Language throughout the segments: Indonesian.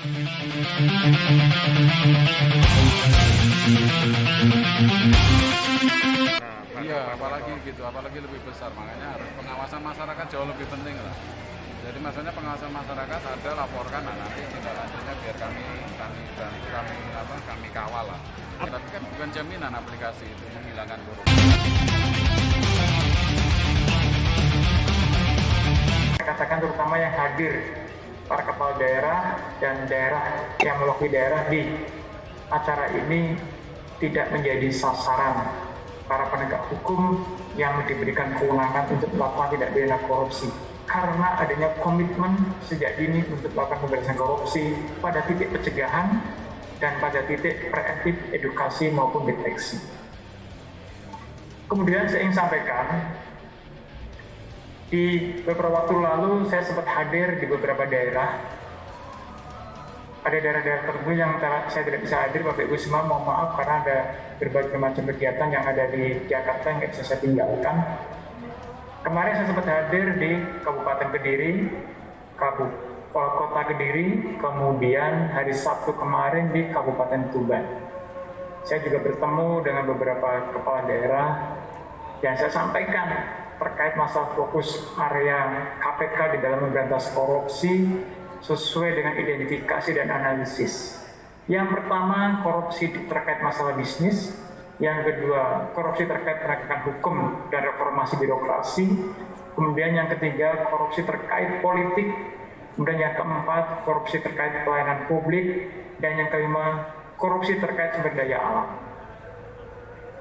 Iya, apalagi gitu, apalagi lebih besar, makanya harus pengawasan masyarakat jauh lebih penting lah. Jadi maksudnya pengawasan masyarakat ada, laporkan, nah nanti tindak lanjutnya biar kami kawal lah. Tapi kan bukan jaminan aplikasi itu menghilangkan korupsi. Katakan terutama yang hadir para kepala daerah dan daerah yang mewakili daerah di acara ini tidak menjadi sasaran para penegak hukum yang diberikan kewenangan untuk melakukan tindak pidana korupsi, karena adanya komitmen sejak dini untuk melakukan pemberantasan korupsi pada titik pencegahan dan pada titik preventif edukasi maupun deteksi. Kemudian saya ingin sampaikan, di beberapa waktu lalu saya sempat hadir di beberapa daerah. Ada daerah-daerah tertentu yang saya tidak bisa hadir, Bapak Ibu semua mohon maaf karena ada berbagai macam kegiatan yang ada di Jakarta yang tidak bisa saya tinggalkan. Kemarin saya sempat hadir di Kabupaten Kediri, Kota Kediri, kemudian hari Sabtu kemarin di Kabupaten Tuban. Saya juga bertemu dengan beberapa kepala daerah yang saya sampaikan terkait masalah fokus area KPK di dalam memberantas korupsi sesuai dengan identifikasi dan analisis. Yang pertama, korupsi terkait masalah bisnis. Yang kedua, korupsi terkait penegakan hukum dan reformasi birokrasi. Kemudian yang ketiga, korupsi terkait politik. Kemudian yang keempat, korupsi terkait pelayanan publik. Dan yang kelima, korupsi terkait sumber daya alam.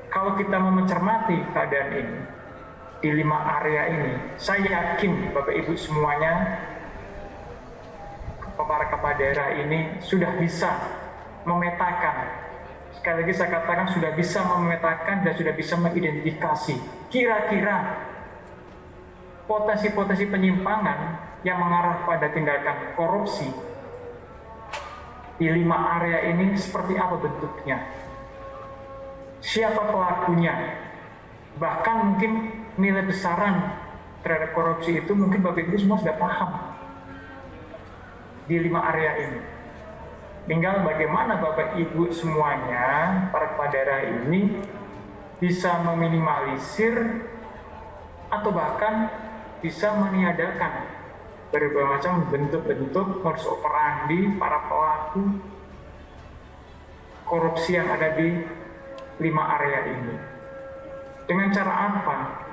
Kalau kita mau mencermati keadaan ini, di 5 area ini, saya yakin Bapak Ibu semuanya, para kepala daerah ini sudah bisa memetakan, sekali lagi saya katakan sudah bisa memetakan dan sudah bisa mengidentifikasi kira-kira potensi-potensi penyimpangan yang mengarah pada tindakan korupsi di 5 area ini seperti apa bentuknya, siapa pelakunya, bahkan mungkin nilai besaran terhadap korupsi itu mungkin Bapak Ibu semua sudah paham di 5 area ini. Tinggal bagaimana Bapak Ibu semuanya, para kepala daerah ini bisa meminimalisir atau bahkan bisa meniadakan berbagai macam bentuk-bentuk modus operandi para pelaku korupsi yang ada di 5 area ini. Dengan cara apa?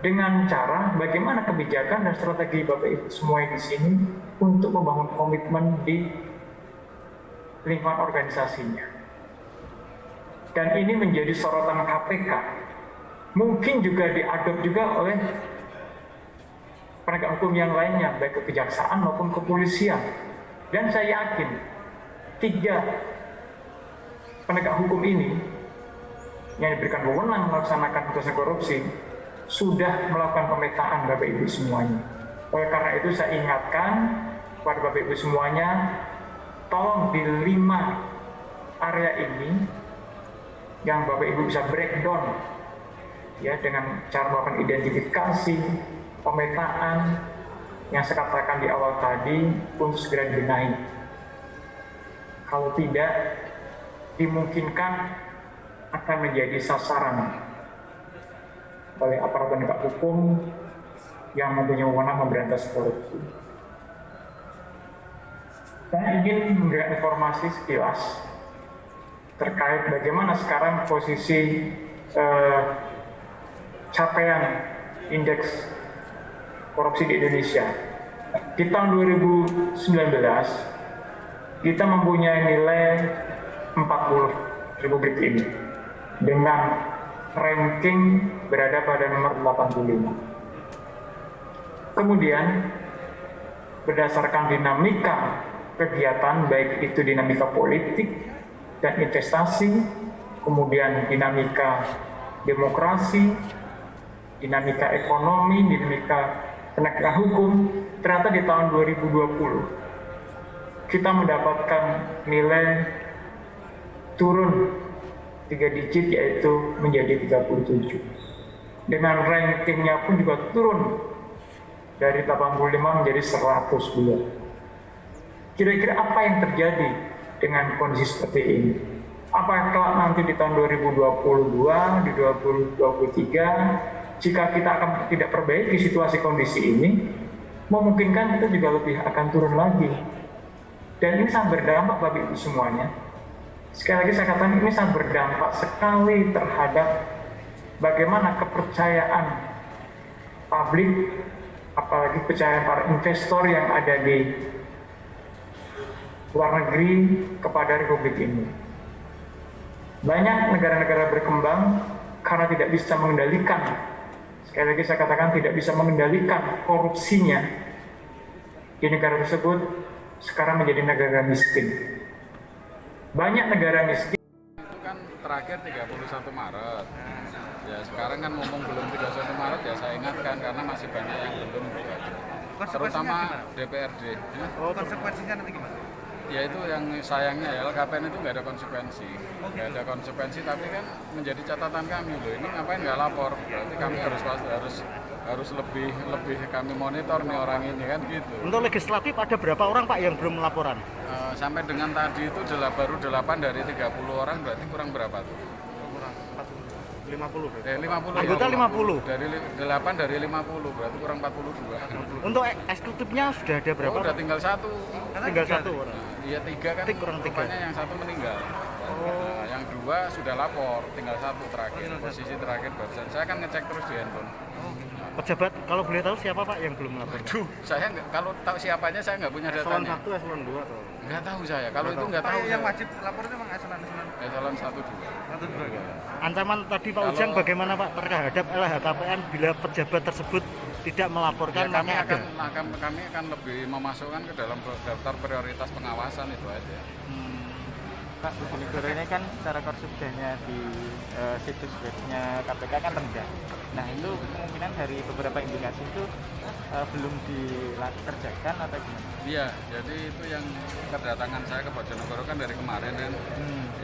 Dengan cara bagaimana kebijakan dan strategi Bapak Ibu semua di sini untuk membangun komitmen di lingkungan organisasinya. Dan ini menjadi sorotan KPK. Mungkin juga diadop juga oleh penegak hukum yang lainnya, baik kejaksaan maupun kepolisian. Dan saya yakin 3 penegak hukum ini yang diberikan wewenang melaksanakan pemberantasan korupsi sudah melakukan pemetaan Bapak Ibu semuanya. Oleh karena itu saya ingatkan kepada Bapak Ibu semuanya, tolong di 5 area ini yang Bapak Ibu bisa breakdown ya dengan cara melakukan identifikasi, pemetaan yang saya katakan di awal tadi untuk segera dibenahi. Kalau tidak, dimungkinkan akan menjadi sasaran oleh aparat penegak hukum yang mempunyai wewenang memberantas korupsi. Saya ingin memberikan informasi sekilas terkait bagaimana sekarang posisi capaian indeks korupsi di Indonesia. Di tahun 2019 kita mempunyai nilai 40 Republik ini dengan ranking berada pada nomor 85. Kemudian berdasarkan dinamika kegiatan, baik itu dinamika politik dan investasi, kemudian dinamika demokrasi, dinamika ekonomi, dinamika penegakan hukum, ternyata di tahun 2020 kita mendapatkan nilai turun 3 digit, yaitu menjadi 37. Dengan rankingnya pun juga turun dari 85 menjadi 102. Kira-kira apa yang terjadi dengan kondisi seperti ini? Apakah kelak nanti di tahun 2022, di 2023, jika kita akan tidak perbaiki situasi kondisi ini, memungkinkan kita juga lebih akan turun lagi. Dan ini sangat berdampak bagi Ibu semuanya. Sekali lagi saya katakan ini sangat berdampak sekali terhadap bagaimana kepercayaan publik, apalagi kepercayaan para investor yang ada di luar negeri kepada Republik ini. Banyak negara-negara berkembang karena tidak bisa mengendalikan, sekali lagi saya katakan tidak bisa mengendalikan korupsinya di negara tersebut, sekarang menjadi negara miskin. Banyak negara miskin. Itu kan terakhir 31 Maret. Ya sekarang kan ngomong belum 31 Maret ya saya ingatkan karena masih banyak yang belum. Terutama DPRD. Oh, konsekuensinya nanti gimana? Ya itu yang sayangnya ya LKPN itu nggak ada konsekuensi. Nggak ada konsekuensi tapi kan menjadi catatan kami loh ini ngapain nggak lapor. Berarti kami harus lebih kami monitor nih orang ini kan gitu. Untuk legislatif ada berapa orang Pak yang belum laporan? Sampai dengan tadi itu baru 8 dari 30 orang berarti kurang berapa tuh? Kurang 50. 50 Anggota ya, 50. Dari 8 dari 50 berarti kurang 42. Untuk eksekutifnya sudah ada berapa? Oh, udah tinggal satu. Tinggal satu orang. Iya 3 kan. Kurang 3. Rupanya yang satu meninggal. Nah, yang 2 sudah lapor, tinggal 1 terakhir. Posisi terakhir barusan. Saya kan ngecek terus di handphone. Pejabat kalau boleh tahu siapa Pak yang belum lapor? Duh, saya nggak, kalau tahu siapanya saya nggak punya Eselon datanya. 1, eselon 2 atau? Nggak tahu saya. Kalau itu nggak tahu. Yang saya. wajib lapor itu memang eselon Eselon 1 2. satu dua ya. Ancaman tadi Pak Ujang bagaimana Pak terhadap LHKPN bila pejabat tersebut tidak melaporkan? Ya, kami maka akan lebih memasukkan ke dalam daftar prioritas pengawasan itu aja. Pak Bojonegoro ini kan secara korupsinya di situs webnya KPK kan rendah. Nah itu kemungkinan dari beberapa indikasi itu belum dikerjakan atau gimana? Iya, jadi itu yang kedatangan saya ke Bojonegoro kan dari kemarin kan.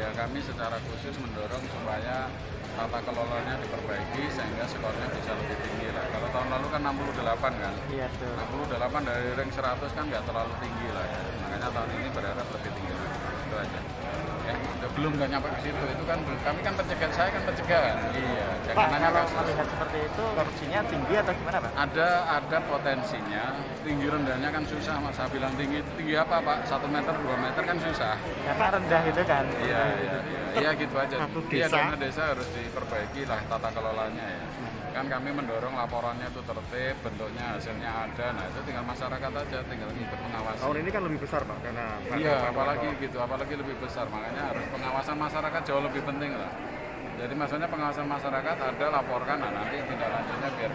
Ya kami secara khusus mendorong supaya tata kelolanya diperbaiki sehingga skornya bisa lebih tinggi lah. Kalau tahun lalu kan 68 kan. Iya betul. 68 dari rank 100 kan nggak terlalu tinggi lah ya. Makanya tahun ini berharap lebih tinggi lagi. Itu aja. Ya, belum nggak nyampe ke situ. Itu kan kami kan pencegahan, saya kan pencegahan. Iya, Pak, jangan nanya kalau kasus. melihat seperti itu korupsinya tinggi atau gimana Pak? Ada potensinya, tinggi rendahnya kan susah Mas. Saya bilang tinggi apa Pak? 1 meter, 2 meter kan susah. Karena rendah itu kan. Iya gitu aja. Satu Iya desa. karena desa harus diperbaiki lah tata kelolanya ya. Kan kami mendorong laporannya itu tertib, bentuknya hasilnya ada. Nah itu tinggal masyarakat aja, tinggal ikut mengawasi. Tahun ini kan lebih besar Pak karena Iya, apalagi lebih besar. Makanya harus pengawasan masyarakat jauh lebih penting lah. Jadi maksudnya pengawasan masyarakat ada laporkan, nah nanti tindak lanjutnya biar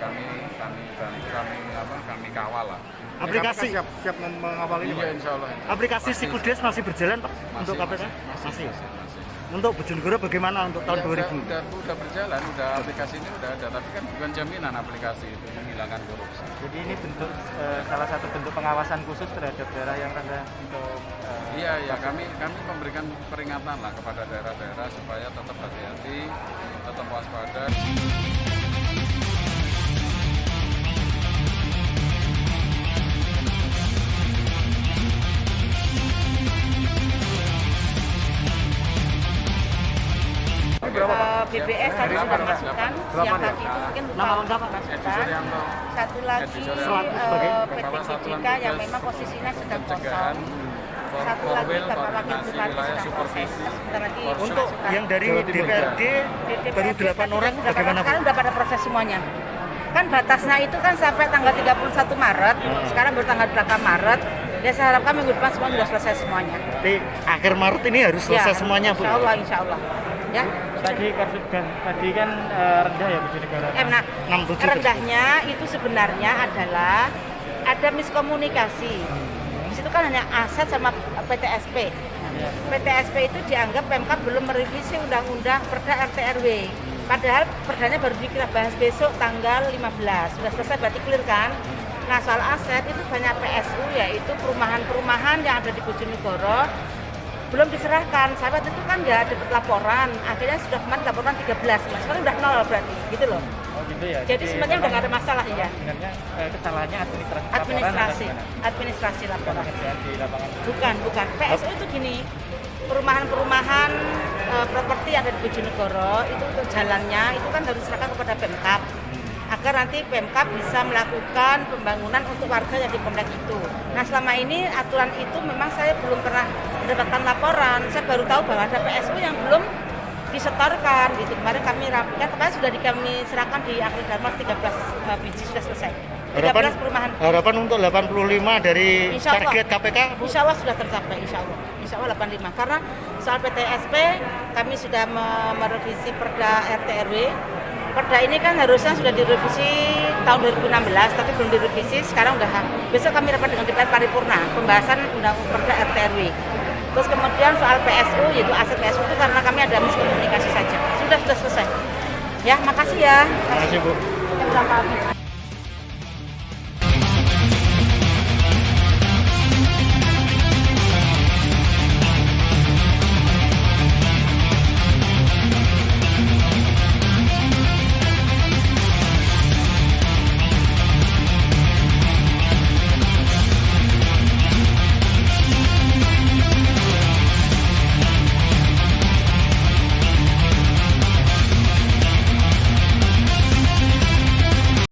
kami kawal lah. aplikasi siap mengawal ini Pak. Iya insya Allah. aplikasi Sikudes masih berjalan Pak untuk KPK? Masih. Untuk Bojonegoro bagaimana untuk tahun 2000? Udah berjalan, aplikasi ini udah ada, tapi kan bukan jaminan aplikasi itu menghilangkan korupsi. Jadi ini bentuk salah satu bentuk pengawasan khusus terhadap daerah yang rendah untuk Iya, kami memberikan peringatan lah kepada daerah-daerah supaya tetap hati-hati, tetap waspada. BBS tadi sudah masukkan, siang tadi itu mungkin Nama lupa lengkap, Pak? Edi Suryanto, satu lagi Selaku sebagai PT Kepala Satuan PJK yang Tugas memang posisinya sedang pencegahan kosong. Satu lagi Korwil, Bapak Wakil koordinasi Bupati wilayah sedang proses. supervisi. Sebentar lagi Untuk masukkan. yang dari DPRD Di baru DPRD 8 orang sudah bagaimana sekarang Pak? udah pada proses semuanya. Kan batasnya itu kan sampai tanggal 31 Maret, sekarang baru tanggal 8 Maret. Ya saya harapkan minggu depan semua sudah selesai semuanya. Di akhir Maret ini harus selesai Ya, semuanya Bu. Insya Allah. Ya. tadi kan rendah ya Bojonegoro. Nah, 67 rendahnya itu sebenarnya adalah ada miskomunikasi. Di situ kan hanya aset sama PTSP. PTSP itu dianggap Pemkab belum merevisi undang-undang Perda RT/RW. Padahal perdanya baru kita bahas besok tanggal 15. Sudah selesai berarti clear kan? Nah, soal aset itu banyak PSU yaitu perumahan-perumahan yang ada di Bojonegoro belum diserahkan. Sahabat itu kan nggak dapat laporan. Akhirnya sudah kemarin laporan 13. Nah, sekarang udah 0 berarti. Gitu loh. Oh gitu ya. Jadi sebenarnya udah nggak ada masalah ya. Sebenarnya kesalahannya administrasi. Administrasi laporan. Pekerjaan di lapangan. Bukan. PSU itu gini, perumahan properti yang ada di Bojonegoro itu untuk jalannya itu kan harus diserahkan kepada Pemkab agar nanti Pemkab bisa melakukan pembangunan untuk warga yang di komplek itu. Nah selama ini aturan itu memang saya belum pernah mendapatkan laporan. Saya baru tahu bahwa ada PSU yang belum disetorkan gitu. Kemarin kami rapikan, kemarin sudah kami serahkan di Akhir Dharma 13 biji sudah selesai. 13 perumahan. Harapan untuk 85 dari Insya Allah. target KPK. Insya Allah sudah tercapai, insya Allah 85. Karena soal PTSP kami sudah merevisi Perda RT/RW. Perda ini kan harusnya sudah direvisi tahun 2016, tapi belum direvisi. Sekarang udah. Besok kami rapat dengan DPR paripurna pembahasan undang Perda RT/RW. Terus kemudian soal PSU, yaitu aset PSU itu karena kami ada miskomunikasi saja. Sudah selesai. Ya, makasih ya. Terima kasih Bu. Yang berapa?